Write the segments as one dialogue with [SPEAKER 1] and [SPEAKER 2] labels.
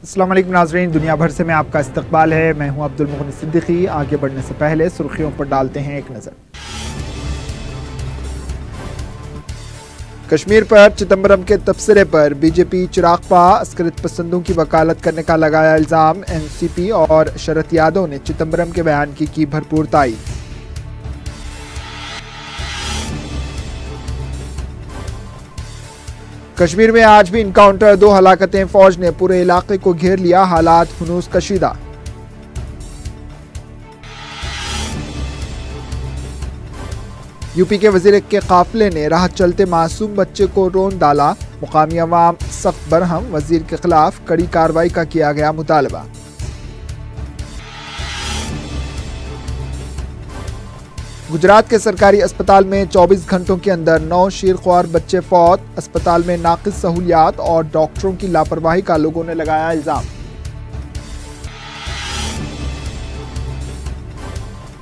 [SPEAKER 1] अस्सलाम वालेकुम नाज़रीन, दुनिया भर से मैं आपका इस्तकबाल है। मैं हूं अब्दुल मुगनी सिद्दीकी। आगे बढ़ने से पहले सुर्खियों पर डालते हैं एक नज़र। कश्मीर पर चिदंबरम के तबसरे पर बीजेपी चिरागपा अस्करित पसंदों की वकालत करने का लगाया इल्ज़ाम। एनसीपी और शरद यादव ने चिदंबरम के बयान की भरपूर तायीद। कश्मीर में आज भी इनकाउंटर, 2 हलाकतें, फौज ने पूरे इलाके को घेर लिया, हालात हुनूस कशीदा। यूपी के वजीर के काफिले ने राह चलते मासूम बच्चे को रोन डाला, मुकामी अवाम सख्त बरहम, वजीर के खिलाफ कड़ी कार्रवाई का किया गया मुतालबा। गुजरात के सरकारी अस्पताल में 24 घंटों के अंदर 9 शीरख्वार बच्चे फौत, अस्पताल में नाकिस सहूलियात और डॉक्टरों की लापरवाही का लोगों ने लगाया इल्जाम।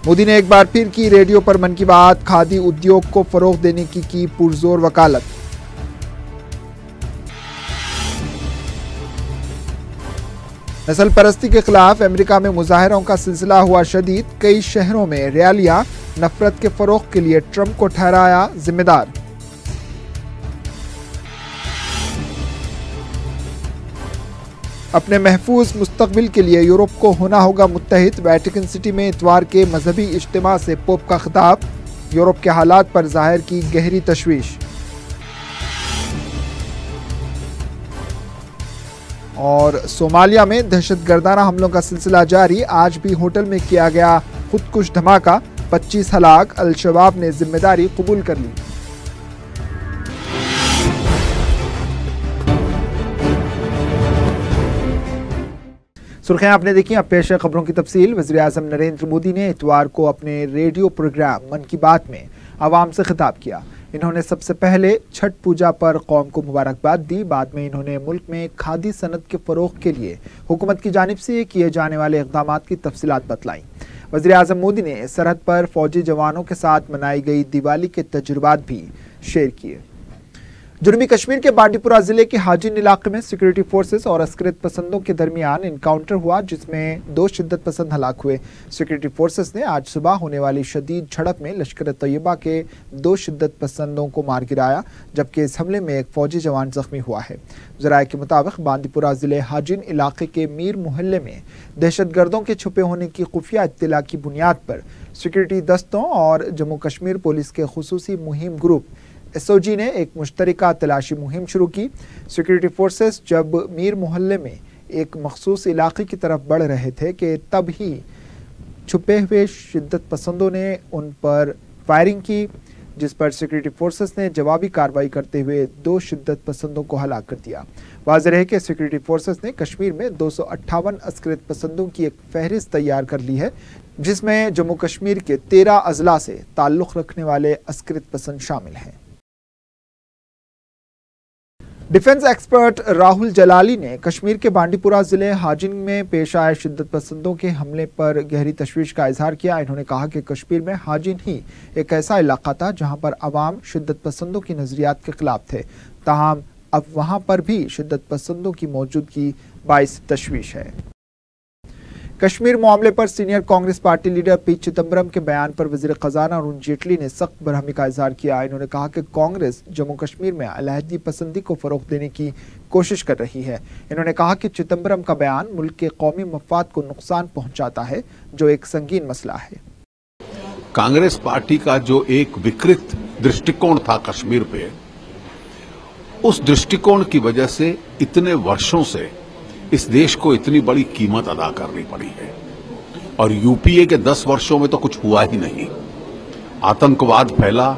[SPEAKER 1] मोदी ने एक बार फिर की रेडियो पर मन की बात, खादी उद्योग को फरोग देने की पुरजोर वकालत। नस्ल परस्ती के खिलाफ अमेरिका में मुजाहरों का सिलसिला हुआ शदीद, कई शहरों में रैलियां, नफरत के फरोग के लिए ट्रंप को ठहराया जिम्मेदार। अपने महफूज मुस्तकबिल के लिए यूरोप को होना होगा मुत्तहिद, वेटिकन सिटी में इतवार के मजहबी इज्तिमा से पोप का खिताब, यूरोप के हालात पर जाहिर की गहरी तशवीश। और सोमालिया में दहशतगर्दाना हमलों का सिलसिला जारी, आज भी होटल में किया गया खुदकुश धमाका, 25 हलाक, अल-शबाब ने जिम्मेदारी कबूल कर ली। सुर्खियां आपने देखी, अब पेश है खबरों की तफसील। वज़ीर आज़म नरेंद्र मोदी ने इतवार को अपने रेडियो प्रोग्राम मन की बात में आवाम से खिताब किया। इन्होंने सबसे पहले छठ पूजा पर कौम को मुबारकबाद दी। बाद में इन्होंने मुल्क में खादी सनत के फरोग के लिए हुकूमत की जानिब से किए जाने वाले इक़दामात की तफसीलात बतलाई। वज़ीर आज़म मोदी ने सरहद पर फौजी जवानों के साथ मनाई गई दिवाली के तजुर्बात भी शेयर किए। जनूबी कश्मीर के बांडीपुरा जिले के हाजिन इलाके में सिक्योरिटी फोर्सेस और अस्करित पसंदों के दरमियान इनकाउंटर हुआ, जिसमें 2 शिद्दत पसंद हलाक हुए। सिक्योरिटी फोर्सेस ने आज सुबह होने वाली शदीद झड़प में लश्कर तैयबा के 2 शिद्दत पसंदों को मार गिराया, जबकि इस हमले में एक फौजी जवान जख्मी हुआ है। ज़राए के मुताबिक बांडीपुरा जिले हाजिन इलाके के मीर मोहल्ले में दहशतगर्दों के छुपे होने की खुफिया इत्तला की बुनियाद पर सिक्योरिटी दस्तों और जम्मू कश्मीर पुलिस के खुसूसी मुहिम ग्रुप एसओजी ने एक मुश्तरका तलाशी मुहिम शुरू की। सिक्योरिटी फोर्सेस जब मीर मोहल्ले में एक मखसूस इलाके की तरफ बढ़ रहे थे कि तब ही छुपे हुए शिद्दत पसंदों ने उन पर फायरिंग की, जिस पर सिक्योरिटी फोर्सेस ने जवाबी कार्रवाई करते हुए 2 शिद्दत पसंदों को हलाक कर दिया। वाज़ेह है कि सिक्योरिटी फोर्सेस ने कश्मीर में 258 अस्करित पसंदों की एक फहरिस्त तैयार कर ली है, जिसमें जम्मू कश्मीर के 13 अजला से ताल्लुक़ रखने वाले अस्करित पसंद शामिल हैं। डिफेंस एक्सपर्ट राहुल जलाली ने कश्मीर के बांडीपुरा जिले हाजिन में पेश आए शिद्दत पसंदों के हमले पर गहरी तशवीश का इजहार किया। इन्होंने कहा कि कश्मीर में हाजिन ही एक ऐसा इलाका था जहां पर अवाम शिद्दत पसंदों की नजरियात के खिलाफ थे, ताहम अब वहां पर भी शिद्दत पसंदों की मौजूदगी बाइस तशवीश है। कश्मीर मामले पर senior Congress party leader P Chidambaram के बयान पर वजीर खजाना अरुण जेटली ने सख्त बरहमी का इजहार किया। इन्होंने कहा कि कांग्रेस जम्मू कश्मीर में अलहदगी पसंदी को फरोग देने की कोशिश कर रही है। इन्होंने कहा कि चिदंबरम का बयान मुल्क के कौमी मफाद को नुकसान पहुंचाता है, जो एक संगीन मसला है।
[SPEAKER 2] कांग्रेस पार्टी का जो एक विकृत दृष्टिकोण था कश्मीर पे, उस दृष्टिकोण की वजह से इतने वर्षों से इस देश को इतनी बड़ी कीमत अदा करनी पड़ी है। और यूपीए के 10 वर्षों में तो कुछ हुआ ही नहीं, आतंकवाद फैला।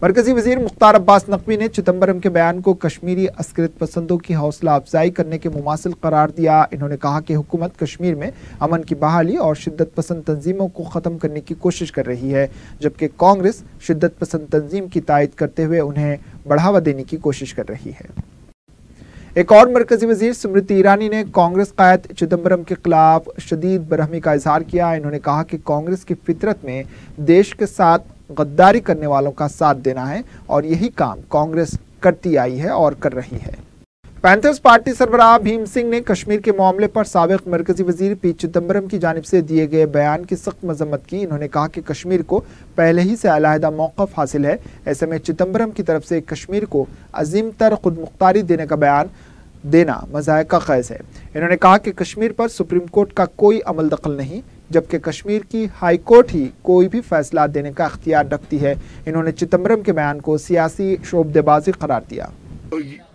[SPEAKER 1] मरकजी वजीर मुख्तार अब्बास नकवी ने चिदंबरम के बयान को कश्मीरी अस्करित पसंदों की हौसला अफजाई करने के मुमासिल करार दिया। इन्होंने कहा कि हुकूमत कश्मीर में अमन की बहाली और शिद्दत पसंद तंजीमों को ख़त्म करने की कोशिश कर रही है, जबकि कांग्रेस शिद्दत पसंद तंजीम की तायद करते हुए उन्हें बढ़ावा देने की कोशिश कर रही है। एक और मरकजी वजीर स्मृति ईरानी ने कांग्रेस कायद चिदंबरम के खिलाफ शदीद बरहमी का इजहार किया। इन्होंने कहा कि कांग्रेस की फितरत में देश के साथ गद्दारी करने वालों का साथ देना है और यही काम कांग्रेस करती आई है और कर रही है। पैंथर्स पार्टी सरबराह भीम सिंह ने कश्मीर के मामले पर साबिक मरकजी वजीर पी चिदम्बरम की जानिब से दिए गए बयान की सख्त मजम्मत की। इन्होंने कहा कि कश्मीर को पहले ही से अलहदा मौक़िफ़ हासिल है। ऐसे में चिदम्बरम की तरफ से कश्मीर को अजीम तर खुद मुख्तारी देने का बयान देना मज़ायक़ा ख़ैज़ है। इन्होंने कहा कि कश्मीर पर सुप्रीम कोर्ट का कोई अमल दखल नहीं, जबकि कश्मीर की हाई कोर्ट ही कोई भी फैसला देने का अख्तियार रखती है। इन्होंने चिदम्बरम के बयान को सियासी शोबदेबाजी करार दिया।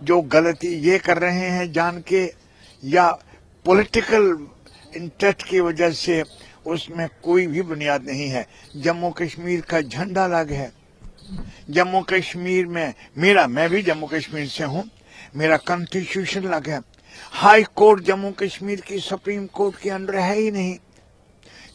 [SPEAKER 3] जो गलती ये कर रहे हैं जान के या पॉलिटिकल इंटरेस्ट की वजह से, उसमें कोई भी बुनियाद नहीं है। जम्मू कश्मीर का झंडा अलग है। जम्मू कश्मीर में मैं भी जम्मू कश्मीर से हूँ, मेरा कॉन्स्टिट्यूशन अलग है। हाई कोर्ट जम्मू कश्मीर की सुप्रीम कोर्ट के अंडर है ही नहीं।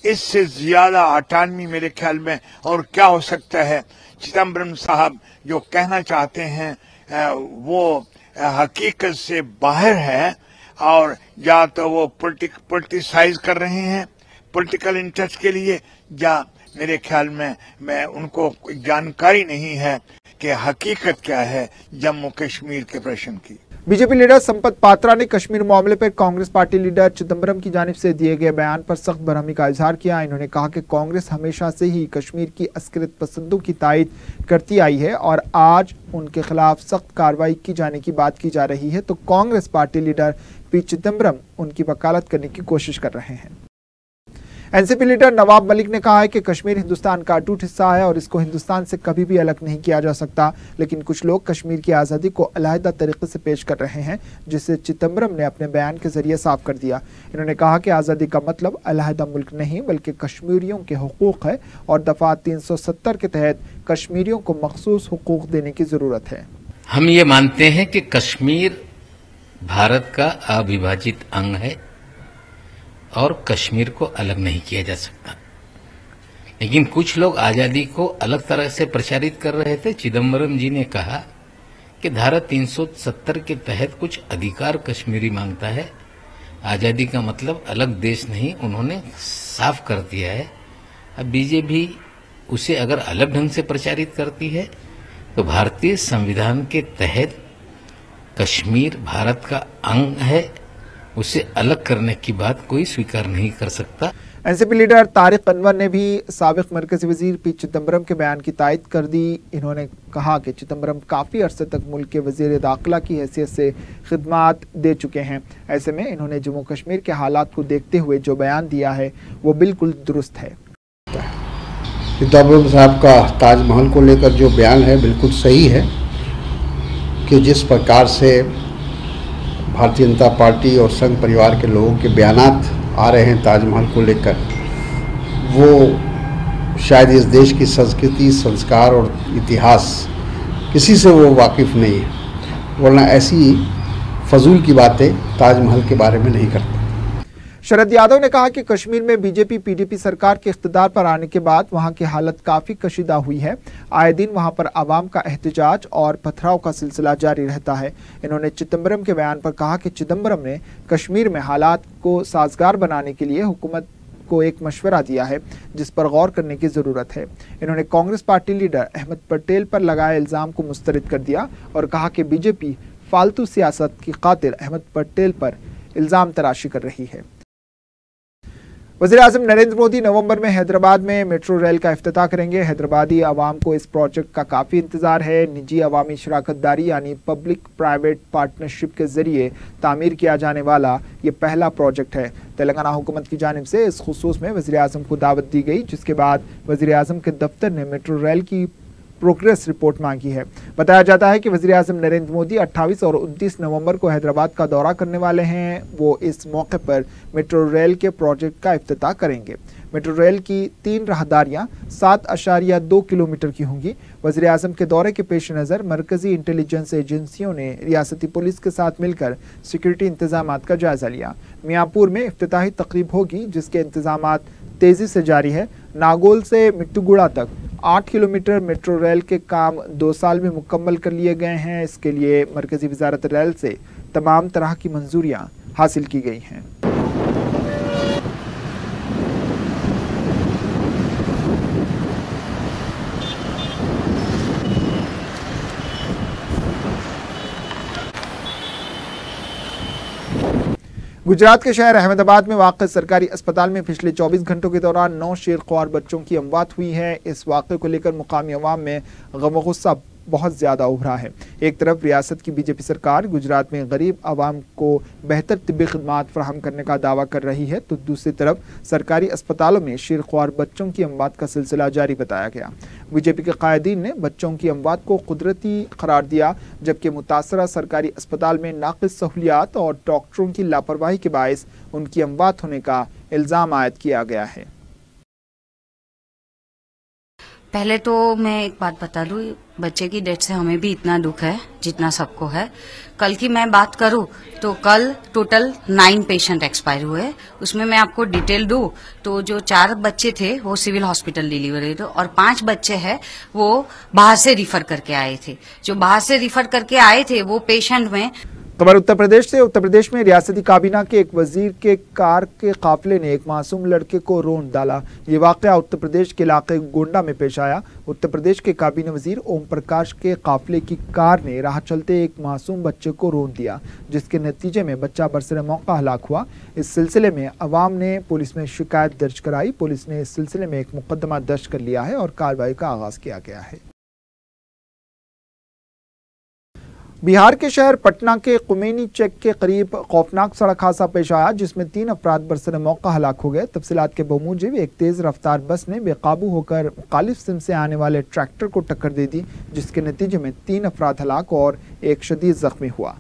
[SPEAKER 3] इससे ज्यादा ऑटोनॉमी मेरे ख्याल में और क्या हो सकता है। चिदम्बरम साहब जो कहना चाहते हैं वो हकीकत से बाहर है, और या तो वो पॉलिटिसाइज कर रहे हैं पॉलिटिकल इंटरेस्ट के लिए, या मेरे ख्याल में उनको कोई जानकारी नहीं है कि हकीकत क्या है जम्मू कश्मीर के प्रश्न की।
[SPEAKER 1] बीजेपी लीडर संपत पात्रा ने कश्मीर मामले पर कांग्रेस पार्टी लीडर चिदम्बरम की जानिब से दिए गए बयान पर सख्त बरहमी का इजहार किया। इन्होंने कहा कि कांग्रेस हमेशा से ही कश्मीर की अस्करियत पसंदों की तायद करती आई है और आज उनके खिलाफ सख्त कार्रवाई की जाने की बात की जा रही है तो Congress party leader P Chidambaram उनकी वकालत करने की कोशिश कर रहे हैं। एनसीपी लीडर नवाब मलिक ने कहा है कि कश्मीर हिंदुस्तान का अटूट हिस्सा है और इसको हिंदुस्तान से कभी भी अलग नहीं किया जा सकता, लेकिन कुछ लोग कश्मीर की आज़ादी को अलहदा तरीके से पेश कर रहे हैं, जिसे चिदम्बरम ने अपने बयान के जरिए साफ कर दिया। इन्होंने कहा कि आज़ादी का मतलब अलहदा मुल्क नहीं बल्कि कश्मीरियों के हुकूक है और दफा 370 के तहत कश्मीरियों को मखसूस हुकूक देने की जरूरत है।
[SPEAKER 4] हम ये मानते हैं कि कश्मीर भारत का अविभाजित अंग है और कश्मीर को अलग नहीं किया जा सकता, लेकिन कुछ लोग आजादी को अलग तरह से प्रचारित कर रहे थे। चिदम्बरम जी ने कहा कि धारा 370 के तहत कुछ अधिकार कश्मीरी मांगता है, आजादी का मतलब अलग देश नहीं, उन्होंने साफ कर दिया है। अब बीजेपी उसे अगर अलग ढंग से प्रचारित करती है तो भारतीय संविधान के तहत कश्मीर भारत का अंग है, उसे अलग करने की बात कोई स्वीकार नहीं कर सकता।
[SPEAKER 1] एनसीपी लीडर तारिक अनवर ने भी साबिक मरकजी वजीर पी चिदम्बरम के बयान की तायद कर दी। इन्होंने कहा कि चिदम्बरम काफ़ी अरसे तक मुल्क के वजीर दाखिला की हैसियत से खिदमात दे चुके हैं। ऐसे में इन्होंने जम्मू कश्मीर के हालात को देखते हुए जो बयान दिया है वो बिल्कुल दुरुस्त है।
[SPEAKER 5] चिदम्बरम साहब का ताजमहल को लेकर जो बयान है बिल्कुल सही है कि जिस प्रकार से भारतीय जनता पार्टी और संघ परिवार के लोगों के बयानात आ रहे हैं ताजमहल को लेकर, वो शायद इस देश की संस्कृति, संस्कार और इतिहास किसी से वो वाकिफ़ नहीं है, वरना ऐसी फजूल की बातें ताजमहल के बारे में नहीं करते।
[SPEAKER 1] शरद यादव ने कहा कि कश्मीर में बीजेपी पीडीपी सरकार के इख्तिदार पर आने के बाद वहां की हालत काफी कशीदा हुई है। आए दिन वहां पर आवाम का एहतजाज और पथराव का सिलसिला जारी रहता है। इन्होंने चिदम्बरम के बयान पर कहा कि चिदम्बरम ने कश्मीर में हालात को साजगार बनाने के लिए हुकूमत को एक मशवरा दिया है जिस पर गौर करने की जरूरत है। इन्होंने कांग्रेस पार्टी लीडर अहमद पटेल पर लगाए इल्जाम को मुस्तरद कर दिया और कहा कि बीजेपी फालतू सियासत की खातिर अहमद पटेल पर इल्जाम तराशी कर रही है। वज़ीर-ए-आज़म नरेंद्र मोदी नवंबर में हैदराबाद में मेट्रो रेल का इफ्तिताह करेंगे। हैदराबादी आवाम को इस प्रोजेक्ट का काफ़ी इंतज़ार है। निजी अवामी शराकतदारी यानी पब्लिक प्राइवेट पार्टनरशिप के ज़रिए तामीर किया जाने वाला ये पहला प्रोजेक्ट है। तेलंगाना हुकूमत की जानिब से इस खुसूस में वज़ीर-ए-आज़म को दावत दी गई, जिसके बाद वज़ीर-ए-आज़म के दफ्तर ने मेट्रो रेल की प्रोग्रेस रिपोर्ट मांगी है। बताया जाता है कि वज़ीर-ए-आज़म नरेंद्र मोदी 28 और 29 नवंबर को हैदराबाद का दौरा करने वाले हैं। वो इस मौके पर मेट्रो रेल के प्रोजेक्ट का इफ्तिताह करेंगे। मेट्रो रेल की 3 राहदारियां 7.2 किलोमीटर की होंगी। वज़ीर-ए-आज़म के दौरे के पेश नज़र मरकजी इंटेलिजेंस एजेंसियों ने रियासती पुलिस के साथ मिलकर सिक्योरिटी इंतजामात का जायजा लिया। मियाँपुर में इफ्तिताही तकरीब होगी जिसके इंतजामात तेजी से जारी है। नागोल से मिट्टूगुड़ा तक 8 किलोमीटर मेट्रो रेल के काम 2 साल में मुकम्मल कर लिए गए हैं। इसके लिए मरकजी वजारत रेल से तमाम तरह की मंजूरियां हासिल की गई हैं। गुजरात के शहर अहमदाबाद में वाक़ सरकारी अस्पताल में पिछले 24 घंटों के दौरान 9 शेरख्वार बच्चों की अमवात हुई है। इस वाक़े को लेकर मुकामी अवाम में गम गुस्सा बहुत ज़्यादा उभरा है। एक तरफ रियासत की बीजेपी सरकार गुजरात में गरीब आवाम को बेहतर तिब्बी खिदमात फराहम करने का दावा कर रही है, तो दूसरी तरफ सरकारी अस्पतालों में शेरख्वार बच्चों की अमवात का सिलसिला जारी बताया गया। बीजेपी के कायदीन ने बच्चों की अमवात को कुदरती करार दिया, जबकि मुतासरा सरकारी अस्पताल में नाक़िस सहूलियात और डॉक्टरों की लापरवाही के बायस उनकी अमवात होने का इल्ज़ाम आयद किया गया है।
[SPEAKER 6] पहले तो मैं एक बात बता दूं, बच्चे की डेथ से हमें भी इतना दुख है जितना सबको है। कल की मैं बात करूं तो कल टोटल 9 पेशेंट एक्सपायर हुए। उसमें मैं आपको डिटेल दूं तो जो 4 बच्चे थे वो सिविल हॉस्पिटल डिलीवरी थे और 5 बच्चे हैं वो बाहर से रिफर करके आए थे। जो बाहर से रिफर करके आए थे वो पेशेंट में
[SPEAKER 1] खबर उत्तर प्रदेश से। उत्तर प्रदेश में रियासती काबीना के एक वजीर के कार के काफिले ने एक मासूम लड़के को रौंद डाला। ये वाकया उत्तर प्रदेश के इलाके गोंडा में पेश आया। उत्तर प्रदेश के काबीना वजीर ओम प्रकाश के काफिले की कार ने राह चलते एक मासूम बच्चे को रौंद दिया, जिसके नतीजे में बच्चा बरसरे मौका हलाक हुआ। इस सिलसिले में अवाम ने पुलिस में शिकायत दर्ज कराई। पुलिस ने इस सिलसिले में एक मुकदमा दर्ज कर लिया है और कार्रवाई का आगाज किया गया है। बिहार के शहर पटना के कुमैनी चेक के करीब खौफनाक सड़क हादसा पेश आया, जिसमें 3 अफराद बरसरे मौका हलाक हो गए। तफसीलात के बमूजिब एक तेज रफ्तार बस ने बेकाबू होकर मुखालिफ सिम से आने वाले ट्रैक्टर को टक्कर दे दी, जिसके नतीजे में 3 अफराद हलाक और एक शदीद जख्मी हुआ।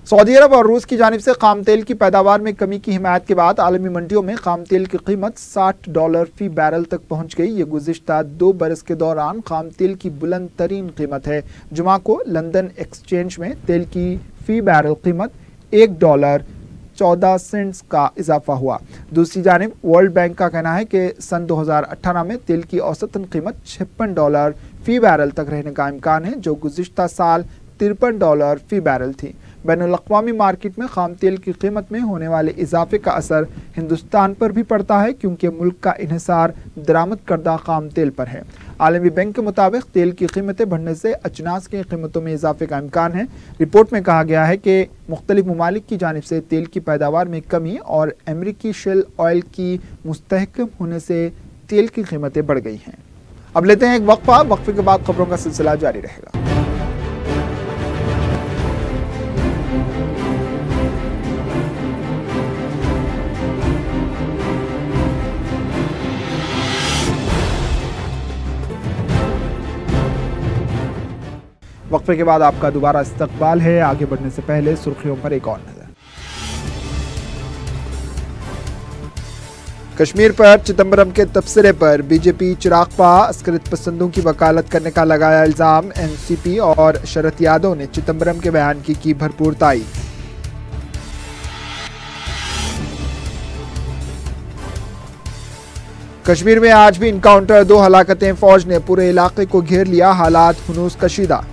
[SPEAKER 1] सऊदी अरब और रूस की जानिब से खाम तेल की पैदावार में कमी की हिमायत के बाद आलमी मंडियों में खाम तेल की कीमत $60 फी बैरल तक पहुंच गई। ये गुज़िश्ता 2 बरस के दौरान खाम तेल की बुलंद तरीन कीमत है। जुमा को लंदन एक्सचेंज में तेल की फी बैरल कीमत $1.14 का इजाफा हुआ। दूसरी जानिब वर्ल्ड बैंक का कहना है कि सन 2018 में तेल की औसतन कीमत $56 फी बैरल तक रहने का इम्कान है, जो गुज़िश्ता साल $53 फी बैरल थी। बैनुल-अक़वामी मार्केट में खाम तेल की कीमत में होने वाले इजाफे का असर हिंदुस्तान पर भी पड़ता है, क्योंकि मुल्क का इन्हिसार दरामद करदा खाम तेल पर है। आलमी बैंक के मुताबिक तेल की कीमतें बढ़ने से अजनास की कीमतों में इजाफे का इम्कान है। रिपोर्ट में कहा गया है कि मुख्तलिफ ममालिक की जानिब से तेल की पैदावार में कमी और अमरीकी शेल ऑयल की मुस्तहकम होने से तेल की कीमतें बढ़ गई हैं। अब लेते हैं एक वक्फा। वक्फे के बाद खबरों का सिलसिला जारी रहेगा। वक्फे के बाद आपका दोबारा इस्तकबाल है। आगे बढ़ने से पहले सुर्खियों पर एक और नजर। कश्मीर पर चिदंबरम के तबसरे पर बीजेपी चिरागपा अस्करित पसंदों की वकालत करने का लगाया इल्जाम। एनसीपी और शरद यादव ने चिदंबरम के बयान की भरपूर ताईद। कश्मीर में आज भी इनकाउंटर, 2 हलाकतें, फौज ने पूरे इलाके को घेर लिया, हालात हुनूस कशीदा।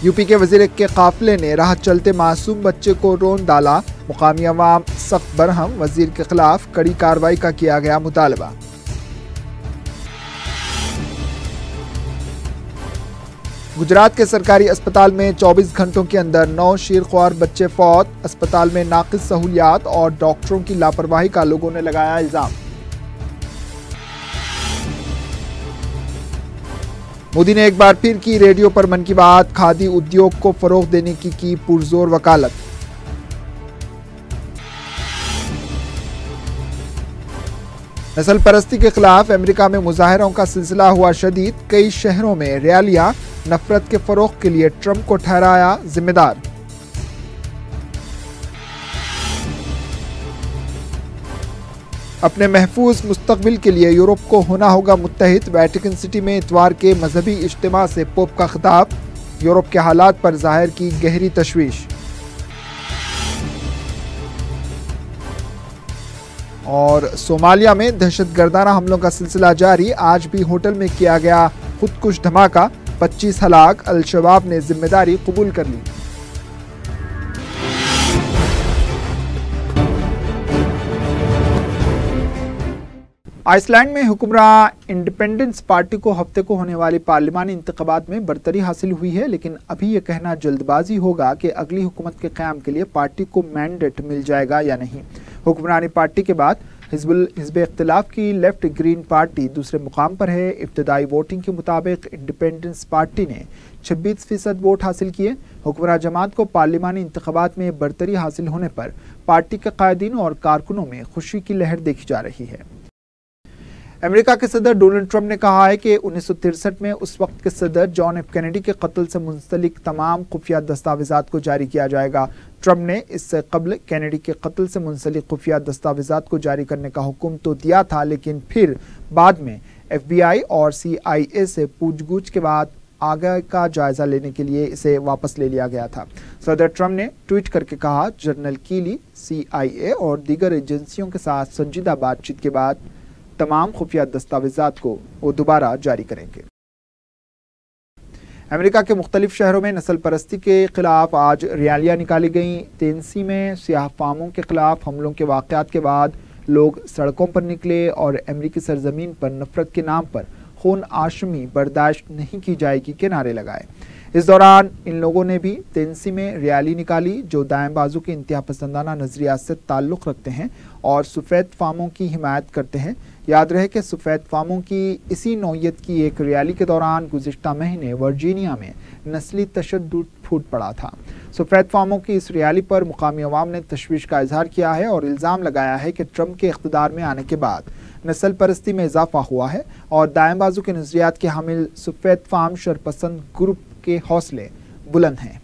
[SPEAKER 1] यूपी के वजीर के काफिले ने राह चलते मासूम बच्चे को रौंद डाला। मुकामी अवाम सख्त बरहम, वजीर के खिलाफ कड़ी कार्रवाई का किया गया मुतालबा। गुजरात के सरकारी अस्पताल में 24 घंटों के अंदर 9 शेरख्वार बच्चे फौत। अस्पताल में नाक़िस सहूलियात और डॉक्टरों की लापरवाही का लोगों ने लगाया इल्जाम। मोदी ने एक बार फिर की रेडियो पर मन की बात। खादी उद्योग को फरोग देने की पुरजोर वकालत। नस्ल परस्ती के खिलाफ अमेरिका में मुजाहरों का सिलसिला हुआ शदीद। कई शहरों में रैलियां। नफरत के फरोग के लिए ट्रंप को ठहराया जिम्मेदार। अपने महफूज मुस्तकबिल के लिए यूरोप को होना होगा मुत्तहिद। वेटिकन सिटी में इतवार के मजहबी इज्तिमा से पोप का खिताब। यूरोप के हालात पर जाहिर की गहरी तशवीश। और सोमालिया में दहशतगर्दाना हमलों का सिलसिला जारी। आज भी होटल में किया गया खुदकुश धमाका, 25 हलाक। अल शबाब ने जिम्मेदारी कबूल कर ली। आइसलैंड में हुक्मरान इंडिपेंडेंस पार्टी को हफ्ते को होने वाली पार्लिमानी इंतखाबात में बरतरी हासिल हुई है, लेकिन अभी यह कहना जल्दबाजी होगा कि अगली हुकूमत के क़याम के लिए पार्टी को मैंडेट मिल जाएगा या नहीं। हुक्मरानी पार्टी के बाद हिज़्ब इख्तिलाफ की लेफ्ट ग्रीन पार्टी दूसरे मुकाम पर है। इब्तदाई वोटिंग के मुताबिक इंडिपेंडेंस पार्टी ने 26% वोट हासिल किए। हुक्मरान जमात को पार्लिमानी इंतखाबात में बरतरी हासिल होने पर पार्टी के कायदीन और कारकुनों में खुशी की लहर देखी जा रही है। अमेरिका के सदर डोनाल्ड ट्रंप ने कहा है कि 1963 में उस वक्त के सदर जॉन एफ कैनेडी के कत्ल से मुंसलिक तमाम खुफिया दस्तावेजात को जारी किया जाएगा। ट्रंप ने इससे कबल कैनेडी के कत्ल से मुंसलिक खुफिया दस्तावेजात को जारी करने का हुक्म तो दिया था, लेकिन फिर बाद में FBI और CIA से पूछगछ के बाद आगे का जायजा लेने के लिए इसे वापस ले लिया गया था। सदर ट्रंप ने ट्वीट करके कहा, जनरल कीली CIA और दीगर एजेंसियों के साथ संजीदा बातचीत के बाद तमाम खुफिया दस्तावेजात को वो दोबारा जारी करेंगे। अमेरिका के मुख्तलिफ शहरों में नस्ल परस्ती के खिलाफ आज रैलियां निकाली गईं। टेनेसी में सियाह फामों के खिलाफ हमलों के वाक़यात के बाद लोग सड़कों पर निकले और अमेरिकी सरजमीन पर नफरत के नाम पर खून आशमी बर्दाश्त नहीं की जाएगी के नारे लगाए। इस दौरान इन लोगों ने भी टेनेसी में रैली निकाली जो दाएं बाजू के इंतहा पसंदाना नजरियात से ताल्लुक़ रखते हैं और सफ़ेद फामों की हिमायत करते हैं। याद रहे कि सफ़ेद फामों की इसी नौयत की एक रैली के दौरान गुज़िश्ता महीने वर्जीनिया में नस्ली तशद्दुद फूट पड़ा था। सफ़ेद फामों की इस रैली पर मुकामी अवाम ने तशवीश का इजहार किया है और इल्ज़ाम लगाया है कि ट्रंप के इख्तिदार में आने के बाद नस्ल परस्ती में इजाफा हुआ है और दाएं बाजू के नजरियात के हामिल सफ़ेद फाम शरपसंद ग्रुप के हौसले बुलंद हैं।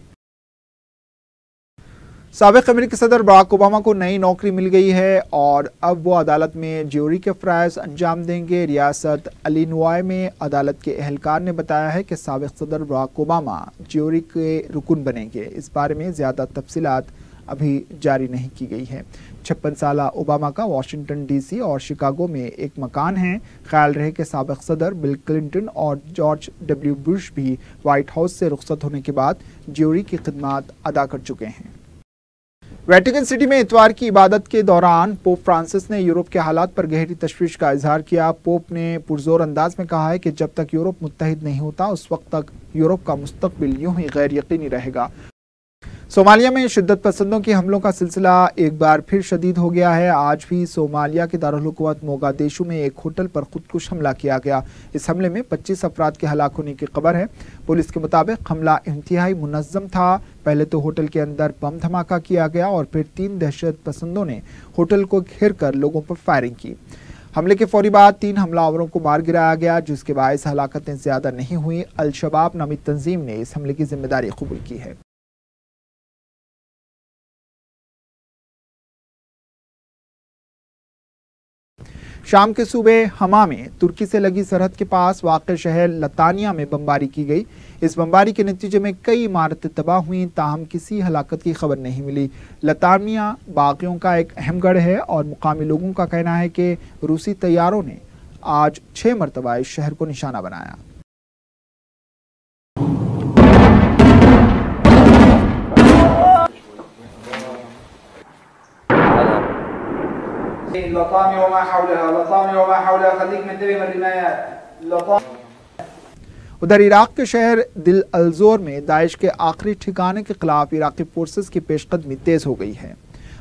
[SPEAKER 1] साबिक़ अमेरिकी सदर बराक ओबामा को नई नौकरी मिल गई है और अब वो अदालत में ज्यूरी के फ़राइज़ अंजाम देंगे। रियासत इलिनॉय में अदालत के एहलकार ने बताया है कि साबिक़ सदर बराक ओबामा ज्यूरी के रुकन बनेंगे। इस बारे में ज़्यादा तफसीलात अभी जारी नहीं की गई है। 56 साला ओबामा का वाशिंगटन DC और शिकागो में एक मकान है। ख्याल रहे कि साबिक़ सदर बिल क्लिंटन और जॉर्ज W बुश भी वाइट हाउस से रुखसत होने के बाद ज्यूरी की खिदमात अदा कर चुके हैं। वेटिकन सिटी में इतवार की इबादत के दौरान पोप फ्रांसिस ने यूरोप के हालात पर गहरी तशवीश का इजहार किया। पोप ने पुरजोर अंदाज में कहा है कि जब तक यूरोप मुत्तहिद नहीं होता उस वक्त तक यूरोप का मुस्तकबिल यूं ही गैर यकीनी रहेगा। सोमालिया में शिद्दत पसंदों के हमलों का सिलसिला एक बार फिर शदीद हो गया है। आज भी सोमालिया के दारुल हुकूमत मोगादिशु में एक होटल पर खुदकुश हमला किया गया। इस हमले में 25 अफराद के हलाक होने की खबर है। पुलिस के मुताबिक हमला इंतहाई मुनज़्ज़म था। पहले तो होटल के अंदर बम धमाका किया गया और फिर 3 दहशत पसंदों ने होटल को घेर कर लोगों पर फायरिंग की। हमले के फौरी बाद 3 हमलावरों को मार गिराया गया, जिसके बायस हलाकतें ज्यादा नहीं हुई। अल शबाब नामी तंजीम ने इस हमले की जिम्मेदारी कबूल की है। शाम के सूबे हमा में तुर्की से लगी सरहद के पास वाक़ शहर लतानिया में बमबारी की गई। इस बमबारी के नतीजे में कई इमारतें तबाह हुई, ताहम किसी हलाकत की खबर नहीं मिली। लतानिया बागियों का एक अहम गढ़ है और मुकामी लोगों का कहना है कि रूसी तैयारों ने आज 6 मरतबा इस शहर को निशाना बनाया। उधर इराक के शहर दिल अलजोर में दाइश के आखिरी ठिकाने के खिलाफ इराकी फोर्सेस की पेशकदमी तेज हो गई है।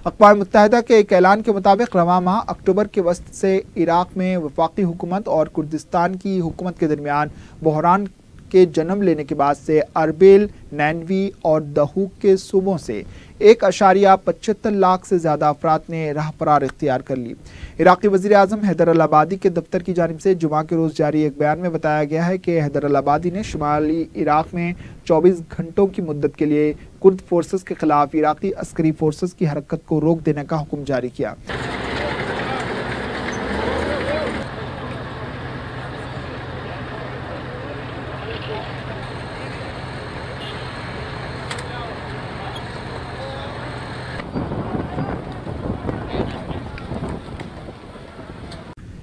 [SPEAKER 1] अक़वाम मुत्तहिदा के एक ऐलान के मुताबिक रवां माह अक्टूबर के वस्त से इराक में वफाकी हुकूमत और कुर्दिस्तान की हुकूमत के दरमियान बहरान के जन्म लेने के बाद से अरबिल, नैनवी और दहूक के सूबों से 1.75 लाख से ज़्यादा अफराद ने राह फरार इख्तियार कर ली। इराक़ी वज़ीर आज़म हैदर अल अबादी के दफ्तर की जानिब से जुमा के रोज़ जारी एक बयान में बताया गया है कि हैदर अल अबादी ने शुमाली इराक़ में 24 घंटों की मुद्दत के लिए कुर्द फोर्सेस के खिलाफ इराक़ी अस्करी फोर्सेस की हरकत को रोक देने का हुक्म जारी किया।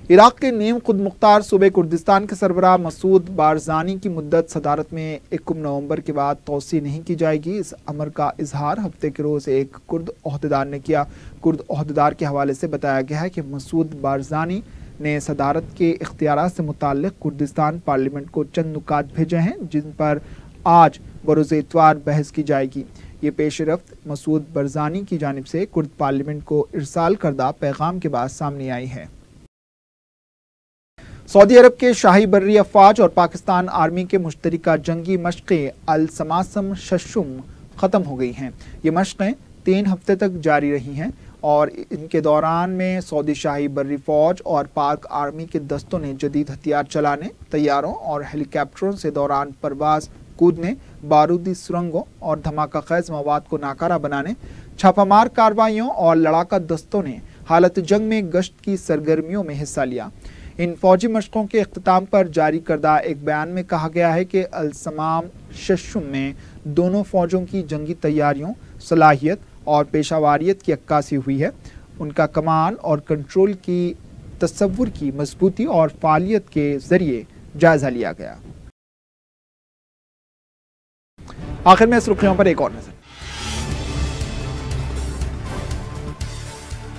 [SPEAKER 1] इराक के नीम खुद मुख्तार सूबे कुर्दिस्तान के सरबराह मसूद बारजानी की मुद्दत सदारत में 1 नवंबर के बाद तोसी नहीं की जाएगी। इस अमर का इजहार हफ्ते के रोज़ एक कुर्द ओहदेदार ने किया। कुर्द ओहदेदार के हवाले से बताया गया है कि मसूद बारजानी ने सदारत के इख्तियारात से मुताल्लिक कुर्दिस्तान पार्लियामेंट को चंद नुकात भेजे हैं जिन पर आज बरोज़ इतवार बहस की जाएगी। ये पेशरफ्त मसूद बरजानी की जानिब से कुर्द पार्लियामेंट को इरसाल करदा पैगाम के बाद सामने आई है। सऊदी अरब के शाही बर्री अफवाज और पाकिस्तान आर्मी के मुश्तरका जंगी मशक़ें अल समासम शशुम ख़त्म हो गई हैं। ये मशक़ें 3 हफ्ते तक जारी रही हैं और इनके दौरान में सऊदी शाही बर्री फ़ौज और पाक आर्मी के दस्तों ने जदीद हथियार चलाने, तैयारों और हेलीकॉप्टरों से दौरान परवाज़ कूदने, बारूदी सुरंगों और धमाका खैज मवाद को नाकारा बनाने, छापामार कार्रवाइयों और लड़ाका दस्तों ने हालत जंग में गश्त की सरगर्मियों में हिस्सा लिया। इन फौजी मशकों के इख्तिताम पर जारी करदा एक बयान में कहा गया है कि अल समाम शशुम में दोनों फौजों की जंगी तैयारियों, सलाहियत और पेशावारियत की अक्कासी हुई है। उनका कमान और कंट्रोल की तसव्वुर की मजबूती और फालियत के जरिए जायजा लिया गया। आखिर में सुर्खियों पर एक और नजर।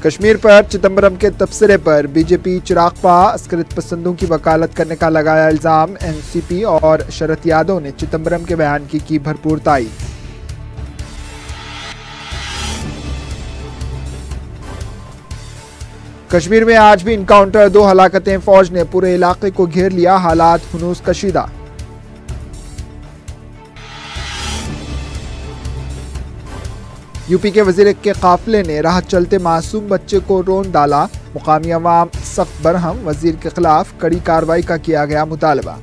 [SPEAKER 1] कश्मीर पर चिदंबरम के तबसरे पर बीजेपी चिराग पा अस्करित पसंदों की वकालत करने का लगाया इल्जाम। एनसीपी और शरद यादव ने चिदंबरम के बयान की भरपूर ताईद। कश्मीर में आज भी इनकाउंटर, 2 हलाकतें, फौज ने पूरे इलाके को घेर लिया, हालात हुनूस कशीदा। यूपी के वजीर के काफिले ने राह चलते मासूम बच्चे को रोन डाला, मुकामी अवाम सख्त बरहम, वजीर के खिलाफ कड़ी कार्रवाई का किया गया मुतालबा।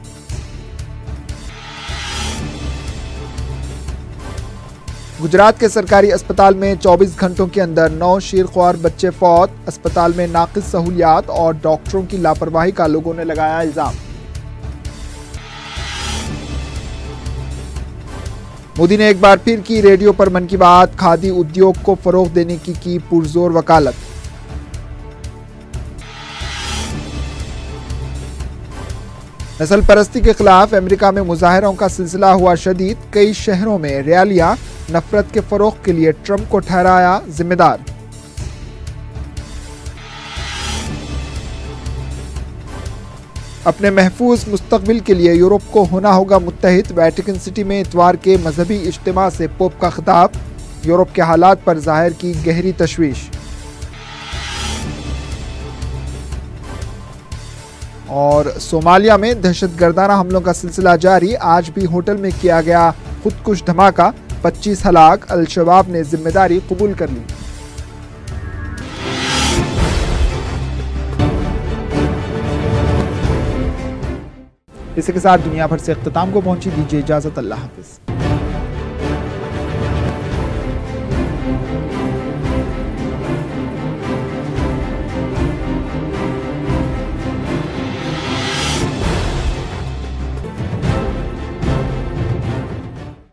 [SPEAKER 1] गुजरात के सरकारी अस्पताल में 24 घंटों के अंदर 9 शीरख्वार बच्चे फौत, अस्पताल में नाकिस सहूलियात और डॉक्टरों की लापरवाही का लोगों ने लगाया इल्जाम। मोदी ने एक बार फिर की रेडियो पर मन की बात, खादी उद्योग को फरोग देने की पुरजोर वकालत। नस्ल परस्ती के खिलाफ अमेरिका में मुजाहरों का सिलसिला हुआ शदीद, कई शहरों में रैलियां, नफरत के फरोग के लिए ट्रंप को ठहराया जिम्मेदार। अपने महफूज मुस्तकबिल के लिए यूरोप को होना होगा मुत्तहिद, वेटिकन सिटी में इतवार के मजहबी इज्तिमा से पोप का खिताब, यूरोप के हालात पर जाहिर की गहरी तशवीश। और सोमालिया में दहशतगर्दाना हमलों का सिलसिला जारी, आज भी होटल में किया गया खुदकुश धमाका, 25 हलाक, अल शबाब ने जिम्मेदारी कबूल कर ली। इसी के साथ दुनिया भर से इख्तिताम को पहुंची, दीजिए इजाजत, अल्लाह हाफिज।